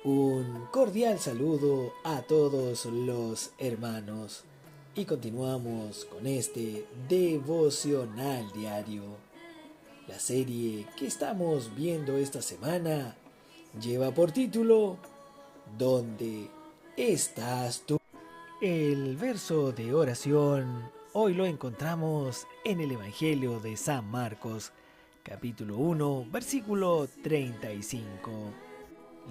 Un cordial saludo a todos los hermanos y continuamos con este devocional diario. La serie que estamos viendo esta semana lleva por título ¿Dónde estás tú? El verso de oración hoy lo encontramos en el Evangelio de San Marcos, capítulo 1, versículo 35.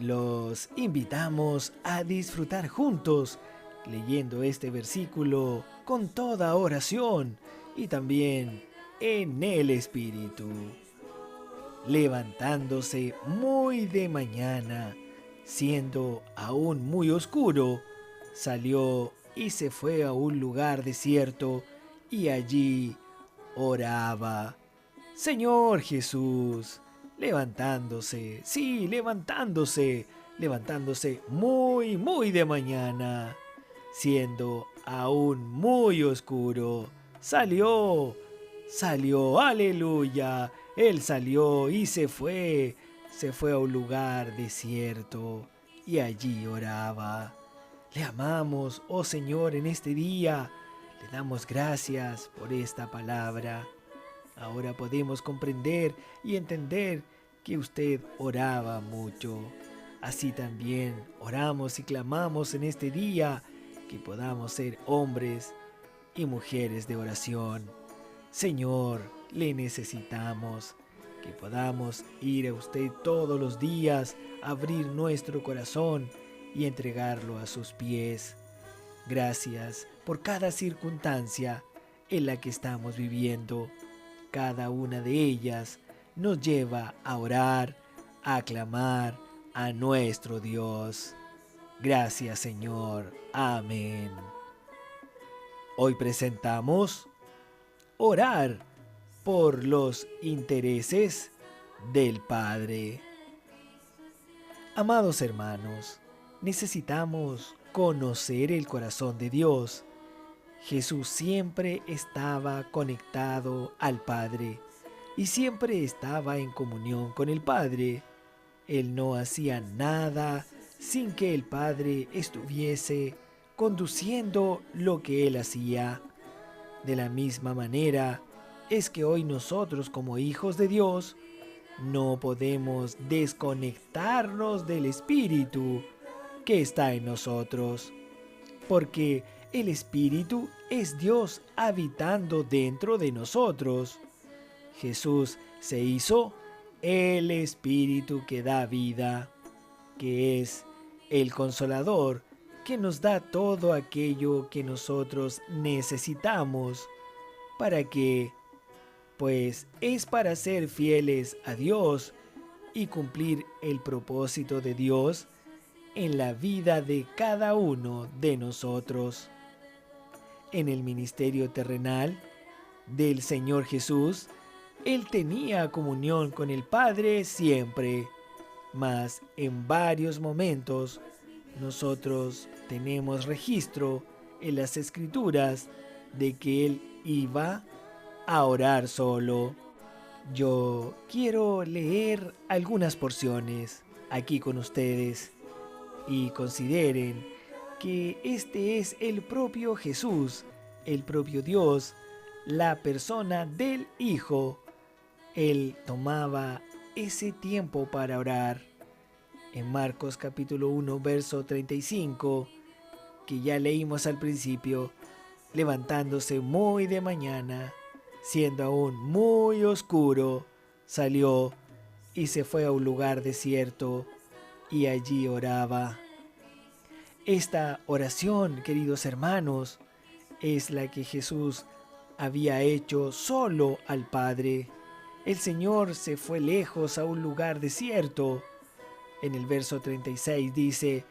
Los invitamos a disfrutar juntos leyendo este versículo con toda oración y también en el Espíritu. Levantándose muy de mañana, siendo aún muy oscuro, salió y se fue a un lugar desierto y allí oraba. Señor Jesús, levantándose muy de mañana, siendo aún muy oscuro, salió, aleluya, él salió y se fue a un lugar desierto y allí oraba. Le amamos, oh Señor, en este día, le damos gracias por esta palabra. Ahora podemos comprender y entender que usted oraba mucho. Así también oramos y clamamos en este día que podamos ser hombres y mujeres de oración. Señor, le necesitamos, que podamos ir a usted todos los días, abrir nuestro corazón y entregarlo a sus pies. Gracias por cada circunstancia en la que estamos viviendo. Cada una de ellas nos lleva a orar, a clamar a nuestro Dios. Gracias, Señor. Amén. Hoy presentamos orar por los intereses del Padre. Amados hermanos, necesitamos conocer el corazón de Dios. Jesús siempre estaba conectado al Padre y siempre estaba en comunión con el Padre. Él no hacía nada sin que el Padre estuviese conduciendo lo que él hacía. De la misma manera es que hoy nosotros como hijos de Dios no podemos desconectarnos del Espíritu que está en nosotros, porque el Espíritu es Dios habitando dentro de nosotros. Jesús se hizo el Espíritu que da vida, que es el Consolador, que nos da todo aquello que nosotros necesitamos. ¿Para qué? Pues es para ser fieles a Dios y cumplir el propósito de Dios en la vida de cada uno de nosotros. En el ministerio terrenal del Señor Jesús, Él tenía comunión con el Padre siempre, mas en varios momentos nosotros tenemos registro en las Escrituras de que Él iba a orar solo. Yo quiero leer algunas porciones aquí con ustedes y consideren que este es el propio Jesús, el propio Dios, la persona del Hijo. Él tomaba ese tiempo para orar. En Marcos capítulo 1, verso 35, que ya leímos al principio, levantándose muy de mañana, siendo aún muy oscuro, salió y se fue a un lugar desierto y allí oraba. Esta oración, queridos hermanos, es la que Jesús había hecho solo al Padre. El Señor se fue lejos a un lugar desierto. En el verso 36 dice,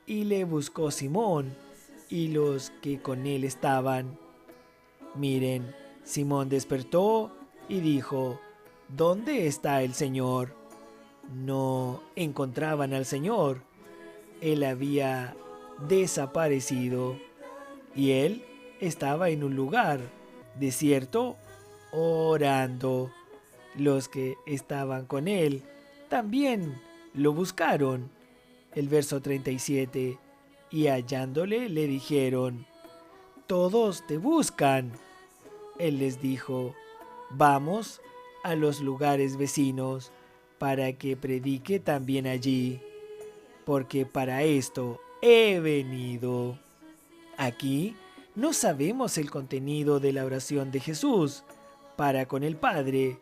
y le buscó Simón y los que con él estaban. Miren, Simón despertó y dijo, ¿dónde está el Señor? No encontraban al Señor. Él había desaparecido y él estaba en un lugar desierto orando. Los que estaban con él también lo buscaron, El verso 37. Y hallándole le dijeron: todos te buscan. Él les dijo: vamos a los lugares vecinos para que predique también allí, porque para esto he venido. Aquí no sabemos el contenido de la oración de Jesús para con el Padre,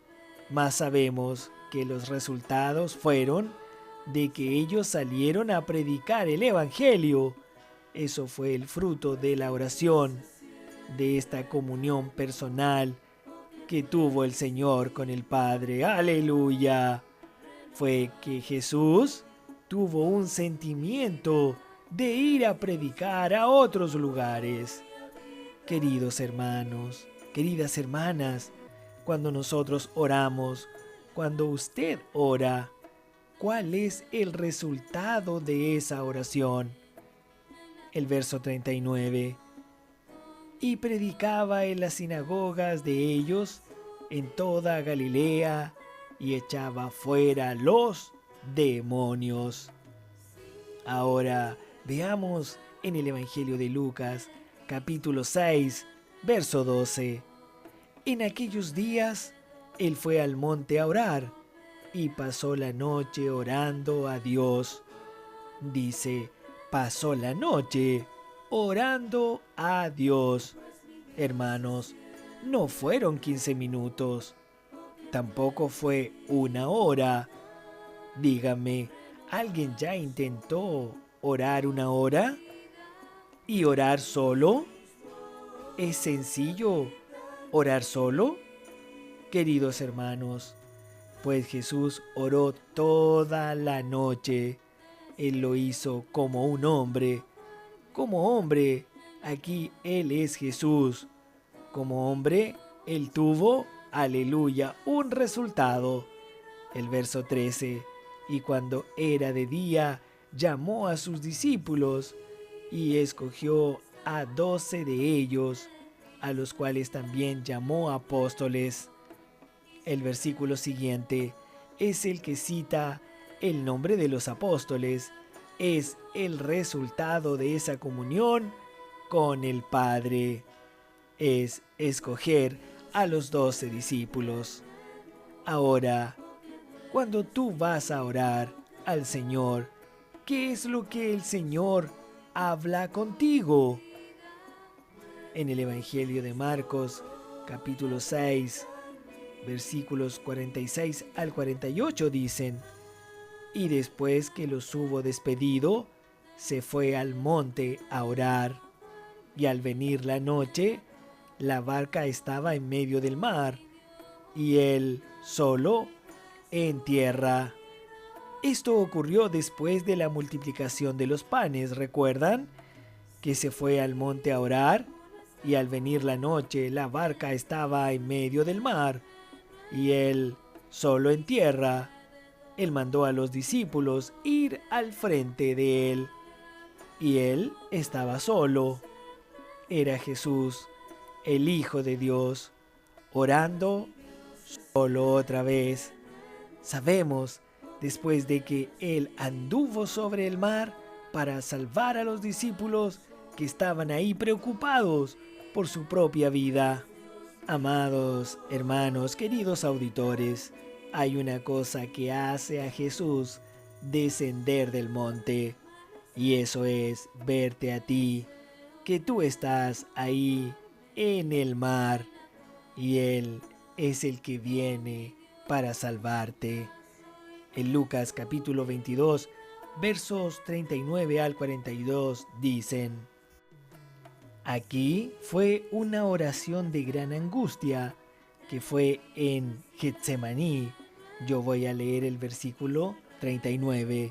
mas sabemos que los resultados fueron de que ellos salieron a predicar el Evangelio. Eso fue el fruto de la oración, de esta comunión personal que tuvo el Señor con el Padre. ¡Aleluya! Fue que Jesús tuvo un sentimiento de ir a predicar a otros lugares. Queridos hermanos, queridas hermanas, cuando nosotros oramos, cuando usted ora, ¿cuál es el resultado de esa oración? El verso 39. Y predicaba en las sinagogas de ellos en toda Galilea y echaba fuera los demonios. Ahora veamos en el Evangelio de Lucas, capítulo 6, verso 12. En aquellos días, él fue al monte a orar y pasó la noche orando a Dios. Dice, pasó la noche orando a Dios. Hermanos, no fueron 15 minutos, tampoco fue una hora. Dígame, ¿alguien ya intentó orar una hora? ¿Y orar solo? ¿Es sencillo orar solo? Queridos hermanos, pues Jesús oró toda la noche. Él lo hizo como un hombre. Como hombre, aquí Él es Jesús. Como hombre, Él tuvo, aleluya, un resultado. El verso 13. Y cuando era de día, llamó a sus discípulos y escogió a 12 de ellos, a los cuales también llamó apóstoles. El versículo siguiente es el que cita el nombre de los apóstoles. Es el resultado de esa comunión con el Padre. Es escoger a los 12 discípulos. Ahora, cuando tú vas a orar al Señor, ¿qué es lo que el Señor habla contigo? En el Evangelio de Marcos, capítulo 6, versículos 46 al 48 dicen: y después que los hubo despedido, se fue al monte a orar. Y al venir la noche, la barca estaba en medio del mar, y él solo en tierra. Esto ocurrió después de la multiplicación de los panes, ¿recuerdan? Que se fue al monte a orar, y al venir la noche, la barca estaba en medio del mar, y él solo en tierra. Él mandó a los discípulos ir al frente de él, y él estaba solo. Era Jesús, el Hijo de Dios, orando solo otra vez. Sabemos, después de que él anduvo sobre el mar para salvar a los discípulos que estaban ahí preocupados por su propia vida. Amados hermanos, queridos auditores, hay una cosa que hace a Jesús descender del monte, y eso es verte a ti, que tú estás ahí en el mar, y Él es el que viene para salvarte. En Lucas capítulo 22, versos 39 al 42 dicen: aquí fue una oración de gran angustia que fue en Getsemaní. Yo voy a leer el versículo 39.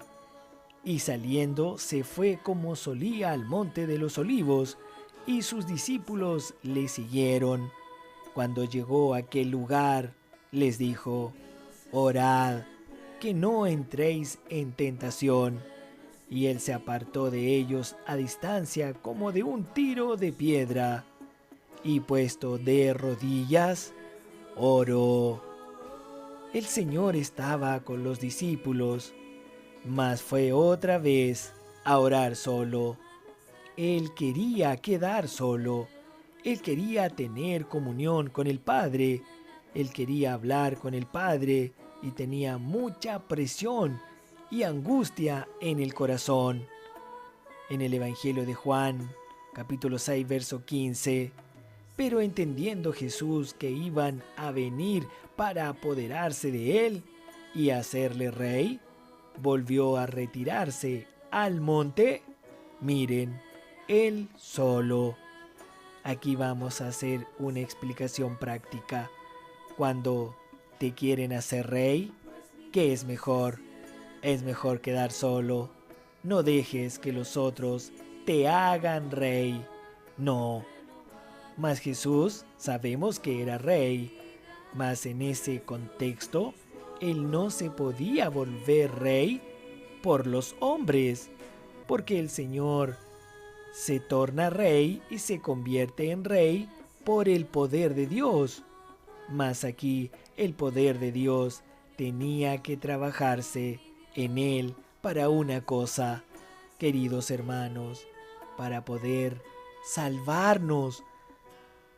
Y saliendo se fue como solía al monte de los olivos, y sus discípulos le siguieron. Cuando llegó a aquel lugar, les dijo: orad, que no entréis en tentación. Y él se apartó de ellos a distancia como de un tiro de piedra, y puesto de rodillas, oró. El Señor estaba con los discípulos. mas fue otra vez a orar solo. Él quería quedar solo. Él quería tener comunión con el Padre. Él quería hablar con el Padre y tenía mucha presión y angustia en el corazón. En el Evangelio de Juan, capítulo 6, verso 15, pero entendiendo Jesús que iban a venir para apoderarse de él y hacerle rey, volvió a retirarse al monte. Miren, él solo. Aquí vamos a hacer una explicación práctica. Cuando te quieren hacer rey, ¿qué es mejor? Es mejor quedar solo. No dejes que los otros te hagan rey. No. Mas Jesús sabemos que era rey. Mas en ese contexto, él no se podía volver rey por los hombres, porque el Señor se torna rey y se convierte en rey por el poder de Dios. Mas aquí el poder de Dios tenía que trabajarse en él para una cosa, queridos hermanos, para poder salvarnos.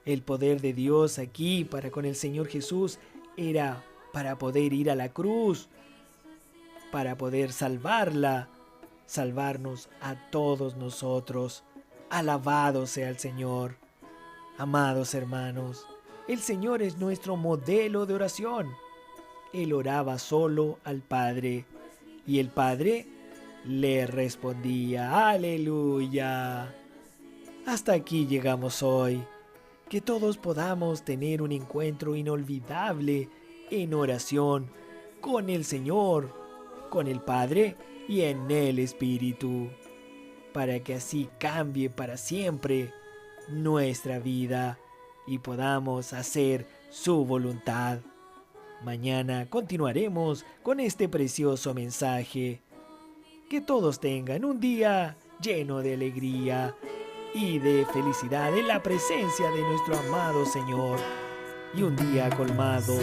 El poder de Dios aquí para con el Señor Jesús era para poder ir a la cruz, para poder salvarnos a todos nosotros. Alabado sea el Señor. Amados hermanos, el Señor es nuestro modelo de oración. Él oraba solo al Padre y el Padre le respondía. ¡Aleluya! Hasta aquí llegamos hoy. Que todos podamos tener un encuentro inolvidable en oración con el Señor, con el Padre y en el Espíritu, para que así cambie para siempre nuestra vida y podamos hacer su voluntad. Mañana continuaremos con este precioso mensaje. Que todos tengan un día lleno de alegría y de felicidad en la presencia de nuestro amado Señor, y un día colmado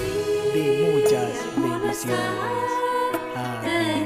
de muchas bendiciones. Amén.